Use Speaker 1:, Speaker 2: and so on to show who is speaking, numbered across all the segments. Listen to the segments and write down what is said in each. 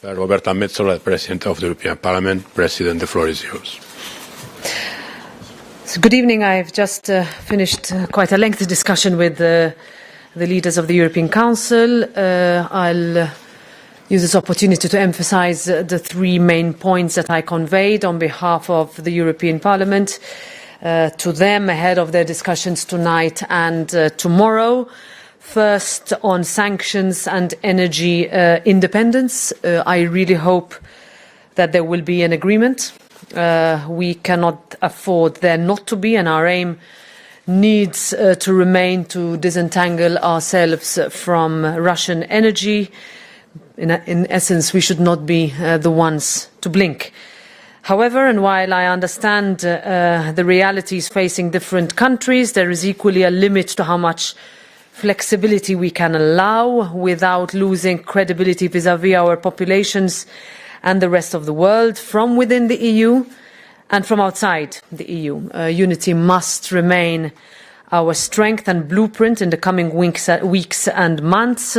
Speaker 1: Roberta Metsola, President of the European Parliament. President, the floor is yours.
Speaker 2: So good evening. I've just finished quite a lengthy discussion with the leaders of the European Council. I'll use this opportunity to emphasize the three main points that I conveyed on behalf of the European Parliament to them ahead of their discussions tonight and tomorrow. First, on sanctions and energy independence, I really hope that there will be an agreement. We cannot afford there not to be, and our aim needs to remain to disentangle ourselves from Russian energy. In essence, we should not be the ones to blink. However, and while I understand the realities facing different countries, there is equally a limit to how much flexibility we can allow without losing credibility vis-à-vis our populations and the rest of the world, from within the EU and from outside the EU. Unity must remain our strength and blueprint in the coming weeks and months,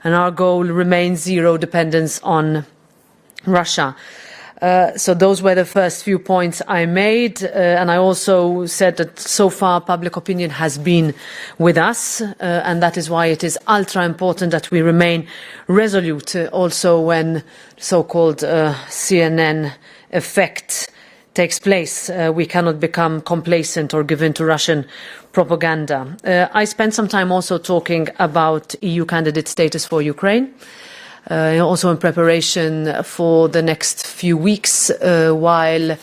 Speaker 2: and our goal remains zero dependence on Russia. So those were the first few points I made, and I also said that so far public opinion has been with us, and that is why it is ultra important that we remain resolute, also when so-called CNN effect takes place. We cannot become complacent or give in to Russian propaganda. I spent some time also talking about EU candidate status for Ukraine. Also in preparation for the next few weeks, while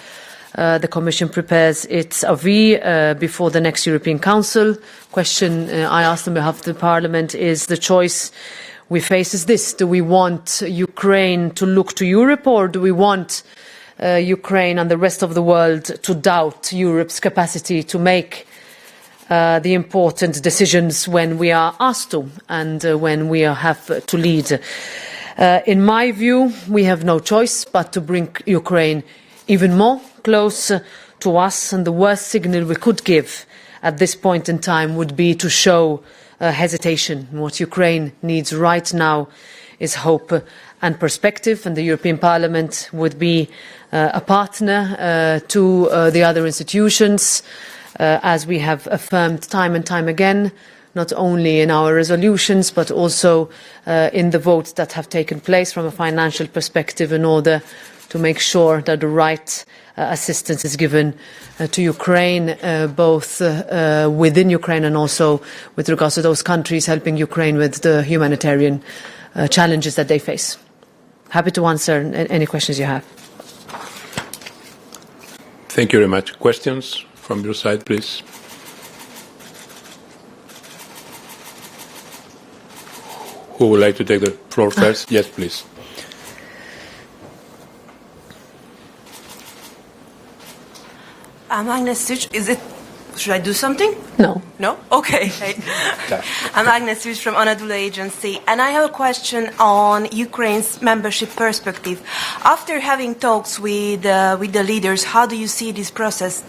Speaker 2: the Commission prepares its avis before the next European Council. Question I asked on behalf of the Parliament is, the choice we face is this: do we want Ukraine to look to Europe, or do we want Ukraine and the rest of the world to doubt Europe's capacity to make the important decisions when we are asked to and when we have to lead? In my view, we have no choice but to bring Ukraine even more close to us, and the worst signal we could give at this point in time would be to show hesitation. What Ukraine needs right now is hope and perspective, and the European Parliament would be a partner to the other institutions, as we have affirmed time and time again, not only in our resolutions but also in the votes that have taken place from a financial perspective, in order to make sure that the right assistance is given to Ukraine, both within Ukraine and also with regards to those countries helping Ukraine with the humanitarian challenges that they face. Happy to answer any questions you have.
Speaker 1: Thank you very much. Questions from your side, please. Who would like to take the floor first? Yes, please.
Speaker 3: I'm Agnes Such. Should I do something?
Speaker 2: No.
Speaker 3: No? Okay. I'm Agnes Such from Anadolu Agency, and I have a question on Ukraine's membership perspective. After having talks with the leaders, how do you see this process,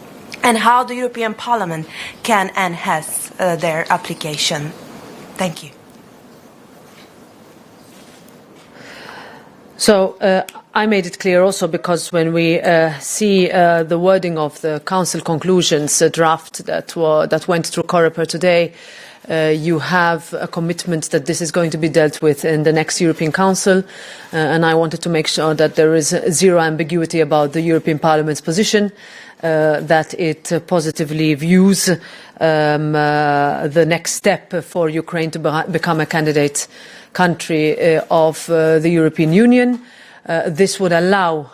Speaker 3: and how the European Parliament can enhance their application? Thank you. So I made it clear also, because when we see the wording of the Council conclusions draft that went through Coreper today, you have a commitment that this is going to be dealt with in the next European Council, and I wanted to make sure that there is zero ambiguity about the European Parliament's position, that it positively views the next step for Ukraine to become a candidate country of the European Union. This would allow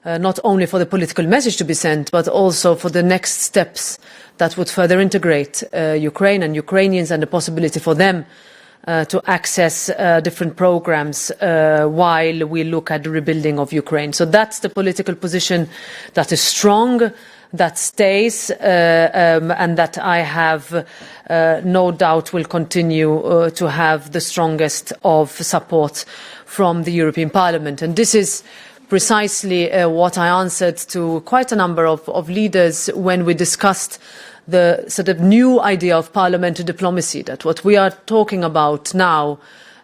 Speaker 3: not only for the political message to be sent, but also for the next steps that would further integrate Ukraine and Ukrainians, and the possibility for them to access different programs while we look at the rebuilding of Ukraine. So that's the political position that is strong, that stays, and that I have no doubt will continue to have the strongest of support from the European Parliament. And this is precisely what I answered to quite a number of leaders when we discussed the sort of new idea of parliamentary diplomacy, that what we are talking about now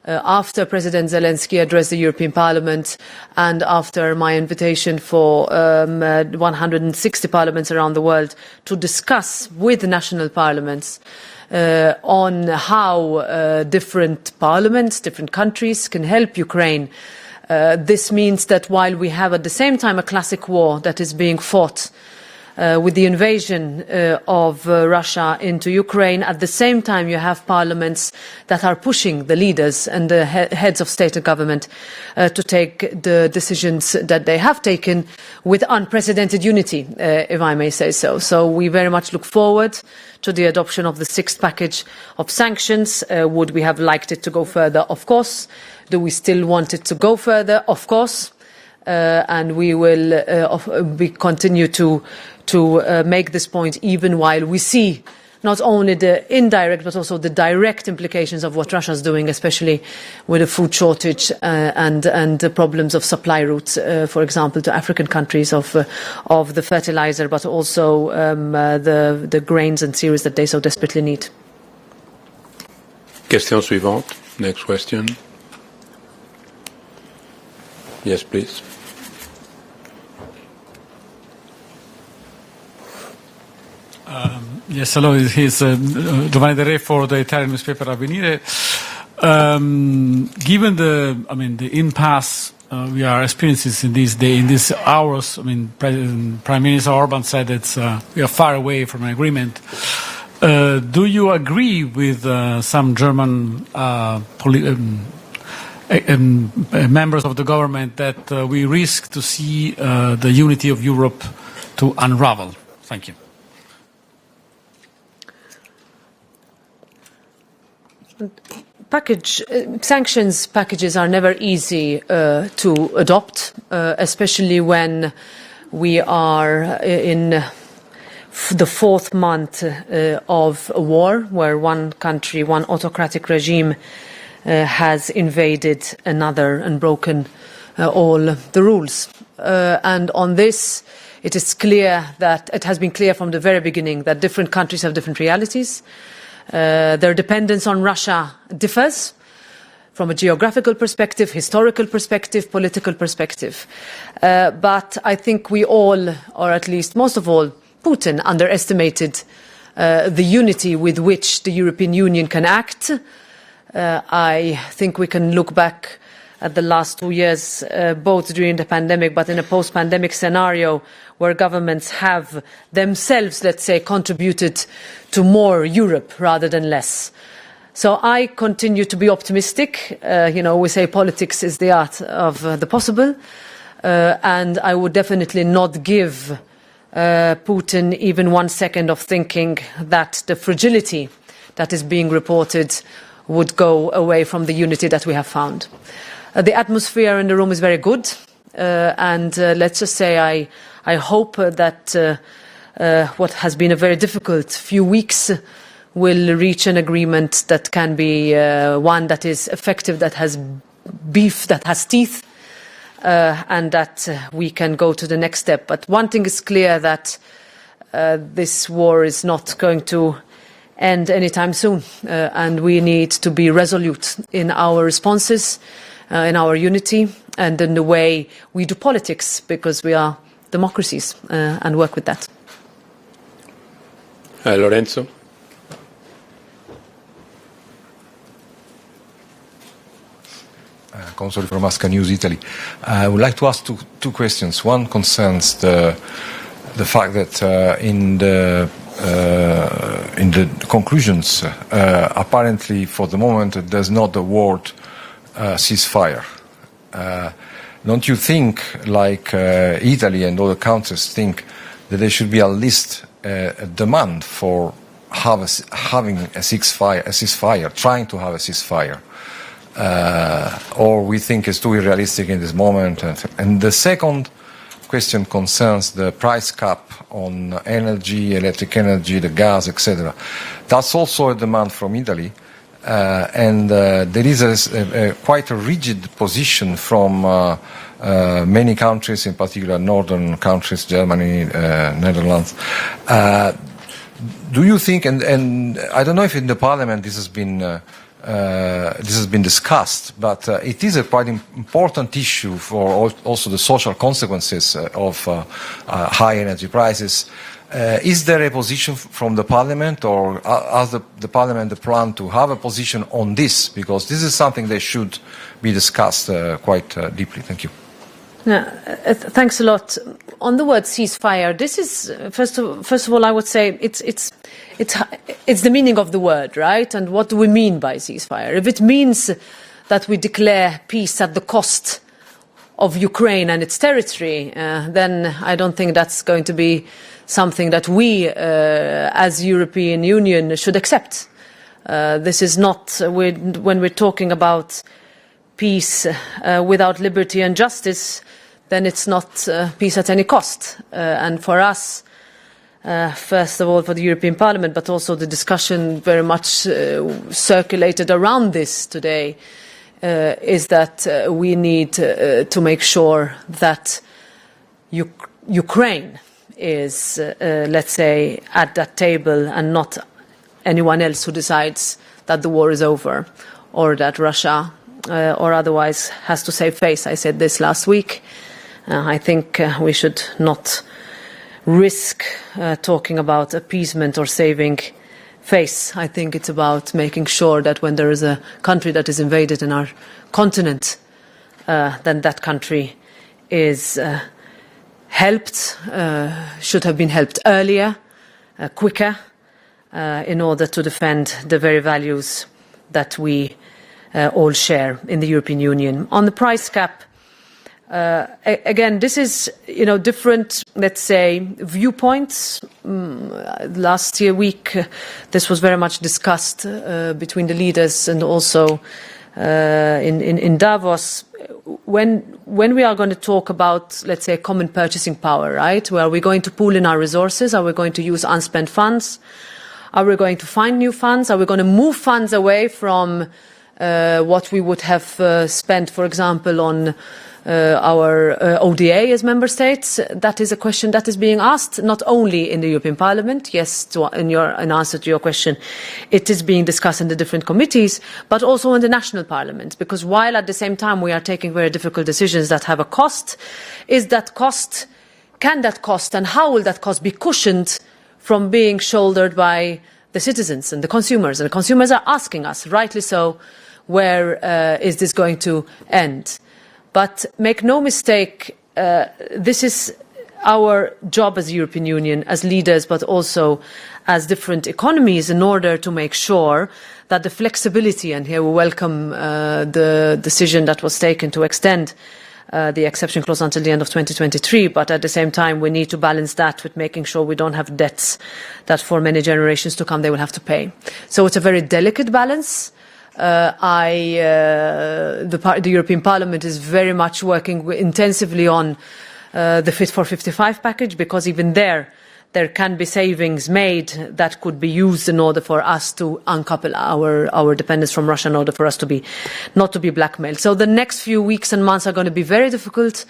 Speaker 2: after President Zelensky addressed the European Parliament and after my invitation for 160 parliaments around the world to discuss with the national parliaments on how different parliaments, different countries can help Ukraine. This means that while we have at the same time a classic war that is being fought with the invasion of Russia into Ukraine, at the same time you have parliaments that are pushing the leaders and the heads of state and government to take the decisions that they have taken with unprecedented unity, if I may say so. So we very much look forward to the adoption of the sixth package of sanctions. Would we have liked it to go further? Of course. Do we still want it to go further? Of course. And we will continue to make this point even while we see not only the indirect but also the direct implications of what Russia is doing, especially with the food shortage and the problems of supply routes, for example, to African countries of the fertilizer, but also the grains and cereals that they so desperately need.
Speaker 1: Question suivante. Next question. Yes, please.
Speaker 4: Yes, hello. Here's Giovanni De Re for the Italian newspaper Avvenire. Given the impasse we are experiencing in these hours, Prime Minister Orban said that we are far away from an agreement. Do you agree with some German members of the government that we risk to see the unity of Europe to unravel? Thank you.
Speaker 2: Sanctions packages are never easy to adopt, especially when we are in the fourth month of a war where one country, one autocratic regime has invaded another and broken all the rules. And on this, it is clear that it has been clear from the very beginning that different countries have different realities. Their dependence on Russia differs from a geographical perspective, historical perspective, political perspective. But I think we all, or at least most of all, Putin underestimated the unity with which the European Union can act. I think we can look back at the last 2 years, both during the pandemic but in a post-pandemic scenario where governments have themselves, let's say, contributed to more Europe rather than less. So I continue to be optimistic. We say politics is the art of the possible. And I would definitely not give Putin even 1 second of thinking that the fragility that is being reported would go away from the unity that we have found. The atmosphere in the room is very good, and let's just say I hope that what has been a very difficult few weeks will reach an agreement that can be one that is effective, that has beef, that has teeth, and that we can go to the next step. But one thing is clear, that this war is not going to end anytime soon, and we need to be resolute in our responses, in our unity, and in the way we do politics, because we are democracies, and work with that.
Speaker 1: Lorenzo.
Speaker 5: Consoli from Asca News, Italy. I would like to ask two questions. One concerns the fact that in the conclusions, apparently for the moment there's not the word ceasefire. Don't you think, like Italy and other countries think, that there should be at least a demand for having a ceasefire, trying to have a ceasefire? Or we think it's too unrealistic in this moment? And the second question concerns the price cap on energy, electric energy, the gas, etc. That's also a demand from Italy. And there is quite a rigid position from many countries, in particular northern countries, Germany, Netherlands. Do you think, and I don't know if in the Parliament this has been this has been discussed, but it is a quite important issue for also the social consequences of high energy prices. Is there a position from the Parliament, or has the Parliament the plan to have a position on this? Because this is something that should be discussed quite deeply. Thank you.
Speaker 2: Thanks a lot. On the word ceasefire, this is first of all, I would say it's the meaning of the word, right? And what do we mean by ceasefire? If it means that we declare peace at the cost of Ukraine and its territory, then I don't think that's going to be something that we, as European Union, should accept. This is not when we're talking about peace without liberty and justice, then it's not peace at any cost. And for us, first of all, for the European Parliament, but also the discussion very much circulated around this today, is that we need to make sure that Ukraine is, let's say, at that table and not anyone else who decides that the war is over or that Russia or otherwise has to save face. I said this last week. I think we should not risk talking about appeasement or saving face. I think it's about making sure that when there is a country that is invaded in our continent, then that country is helped, should have been helped earlier, quicker, in order to defend the very values that we all share in the European Union. On the price cap, again, this is, different, let's say, viewpoints. Last week, this was very much discussed between the leaders and also in Davos. When we are going to talk about, let's say, common purchasing power, right? Where are we going to pool in our resources? Are we going to use unspent funds? Are we going to find new funds? Are we going to move funds away from what we would have spent, for example, on our ODA as member states? That is a question that is being asked not only in the European Parliament. Yes, in answer to your question, it is being discussed in the different committees, but also in the national parliaments. Because while at the same time we are taking very difficult decisions that have a cost, can that cost and how will that cost be cushioned from being shouldered by the citizens and the consumers? And the consumers are asking us, rightly so, where is this going to end? But make no mistake, this is our job as the European Union, as leaders, but also as different economies, in order to make sure that the flexibility, and here we welcome the decision that was taken to extend the exception clause until the end of 2023, but at the same time we need to balance that with making sure we don't have debts that for many generations to come they will have to pay. So it's a very delicate balance. The European Parliament is very much working intensively on the Fit for 55 package, because even there can be savings made that could be used in order for us to uncouple our dependence from Russia, in order for us to not to be blackmailed. So the next few weeks and months are going to be very difficult,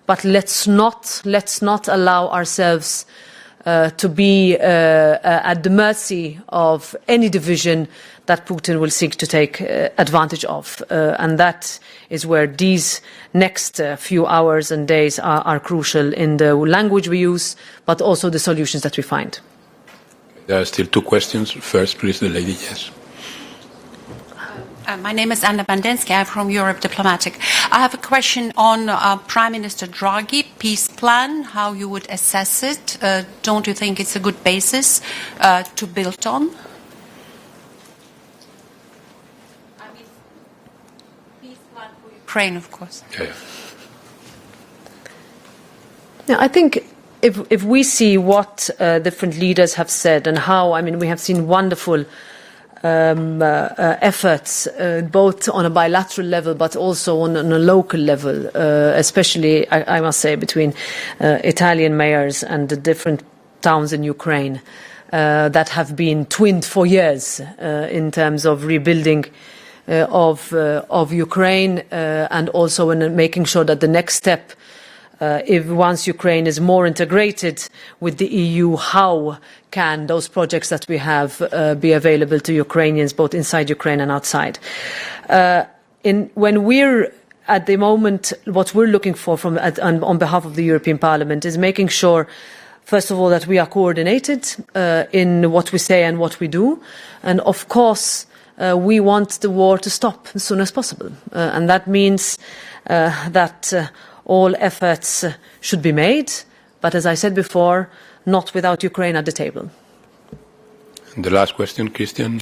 Speaker 2: but let's not allow ourselves to be at the mercy of any division that Putin will seek to take advantage of. And that is where these next few hours and days are crucial, in the language we use, but also the solutions that we find.
Speaker 1: There are still two questions. First, please, the lady, yes.
Speaker 6: My name is Anna Bandensky. I'm from Europe Diplomatic. I have a question on Prime Minister Draghi peace plan, how you would assess it. Don't you think it's a good basis to build on? I mean, peace plan for Ukraine, of course.
Speaker 2: Yeah, I think if we see what different leaders have said and how, we have seen wonderful efforts, both on a bilateral level but also on a local level, especially, I must say, between Italian mayors and the different towns in Ukraine that have been twinned for years in terms of rebuilding of Ukraine, and also in making sure that the next step if once Ukraine is more integrated with the EU, how can those projects that we have be available to Ukrainians, both inside Ukraine and outside? When we're at the moment, what we're looking for on behalf of the European Parliament is making sure, first of all, that we are coordinated in what we say and what we do. And of course, we want the war to stop as soon as possible. And that means that all efforts should be made. But as I said before, not without Ukraine at the table.
Speaker 1: And the last question, Christian,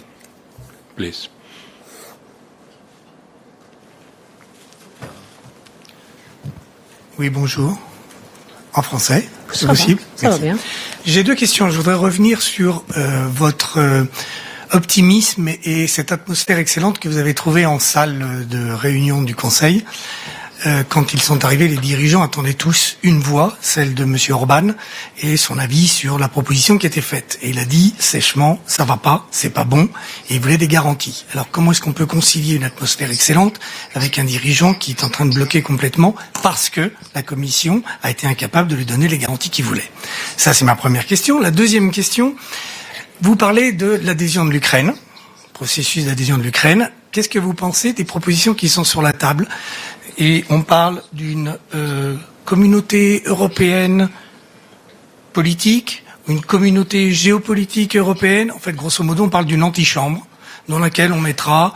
Speaker 1: please.
Speaker 7: Oui, bonjour. En français, c'est possible?
Speaker 2: Ça va bien.
Speaker 7: J'ai deux questions. Je voudrais revenir sur votre optimisme et cette atmosphère excellente que vous avez trouvée en salle de réunion du Conseil. Quand ils sont arrivés, les dirigeants attendaient tous une voix, celle de M. Orban, et son avis sur la proposition qui était faite. Et il a dit sèchement, ça va pas, c'est pas bon, et il voulait des garanties. Alors comment est-ce qu'on peut concilier une atmosphère excellente avec un dirigeant qui est en train de bloquer complètement parce que la Commission a été incapable de lui donner les garanties qu'il voulait? Ça, c'est ma première question. La deuxième question, vous parlez de l'adhésion de l'Ukraine, processus d'adhésion de l'Ukraine. Qu'est-ce que vous pensez des propositions qui sont sur la table? Et on parle d'une communauté européenne politique, une communauté géopolitique européenne. En fait, grosso modo, on parle d'une antichambre dans laquelle on mettra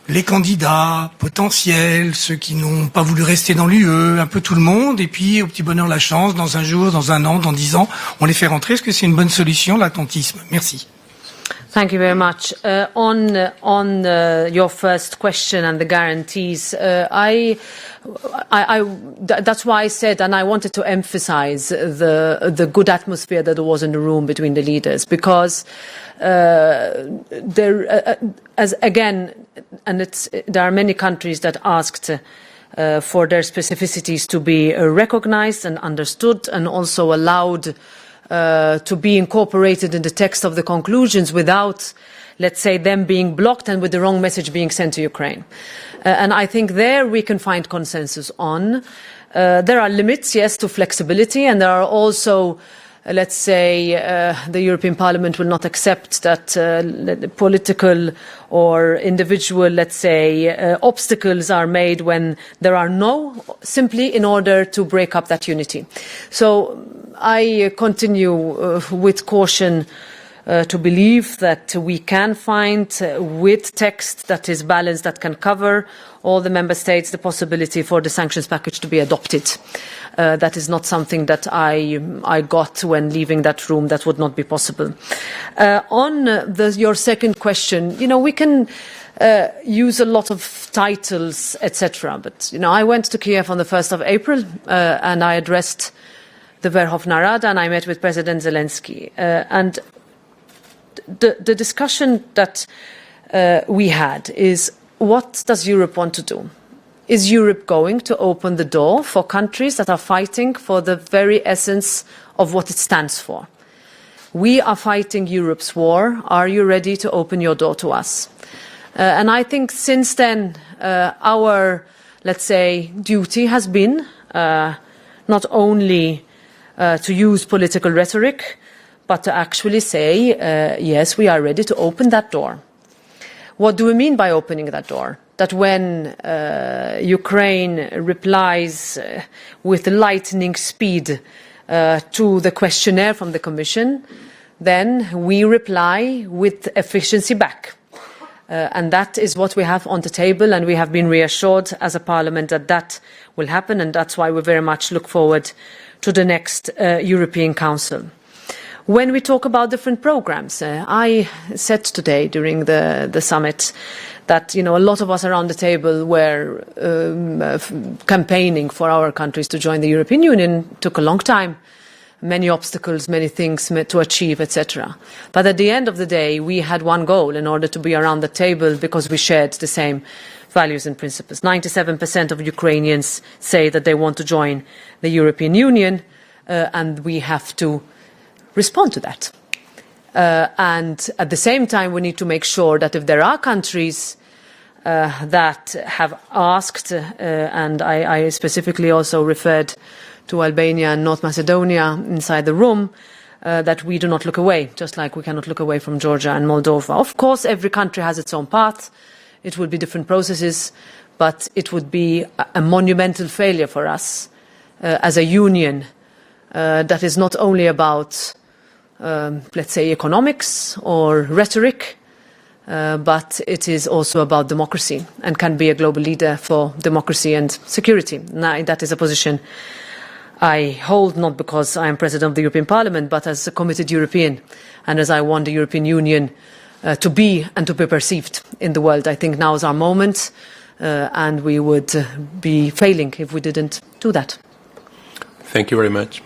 Speaker 7: les candidats potentiels, ceux qui n'ont pas voulu rester dans l'UE, un peu tout le monde, et puis au petit bonheur la chance, dans un jour, dans un an, dans 10 ans, on les fait rentrer. Est-ce que c'est une bonne solution, l'attentisme? Merci.
Speaker 2: Thank you very much. On your first question and the guarantees, that's why I said, and I wanted to emphasize the good atmosphere that there was in the room between the leaders, because there are many countries that asked for their specificities to be recognized and understood, and also allowed to be incorporated in the text of the conclusions without, let's say, them being blocked and with the wrong message being sent to Ukraine. And I think there we can find consensus on. There are limits, yes, to flexibility, and there are also, let's say, the European Parliament will not accept that political or individual, let's say, obstacles are made when there are no, simply in order to break up that unity. So I continue with caution to believe that we can find, with text that is balanced, that can cover all the member states, the possibility for the sanctions package to be adopted. That is not something that I got when leaving that room. That would not be possible. On your second question, we can use a lot of titles, etc. But, I went to Kiev on the 1st of April and I addressed the Verkhovna Rada and I met with President Zelensky. And the discussion that we had is, what does Europe want to do? Is Europe going to open the door for countries that are fighting for the very essence of what it stands for? We are fighting Europe's war. Are you ready to open your door to us? And I think since then, our, let's say, duty has been not only to use political rhetoric, but to actually say, yes, we are ready to open that door. What do we mean by opening that door? That when Ukraine replies with lightning speed to the questionnaire from the Commission, then we reply with efficiency back. And that is what we have on the table, and we have been reassured as a Parliament that that will happen, and that's why we very much look forward to the next European Council. When we talk about different programs, I said today during the summit that a lot of us around the table were campaigning for our countries to join the European Union. It took a long time, many obstacles, many things to achieve, etc. But at the end of the day, we had one goal in order to be around the table because we shared the same values and principles. 97% of Ukrainians say that they want to join the European Union, and we have to respond to that. And at the same time, we need to make sure that if there are countries that have asked, and I specifically also referred to Albania and North Macedonia inside the room, that we do not look away, just like we cannot look away from Georgia and Moldova. Of course, every country has its own path. It would be different processes, but it would be a monumental failure for us as a union that is not only about, let's say, economics or rhetoric, but it is also about democracy and can be a global leader for democracy and security. Now, that is a position I hold not because I am President of the European Parliament, but as a committed European and as I want the European Union to be and to be perceived in the world. I think now is our moment, and we would be failing if we didn't do that.
Speaker 1: Thank you very much.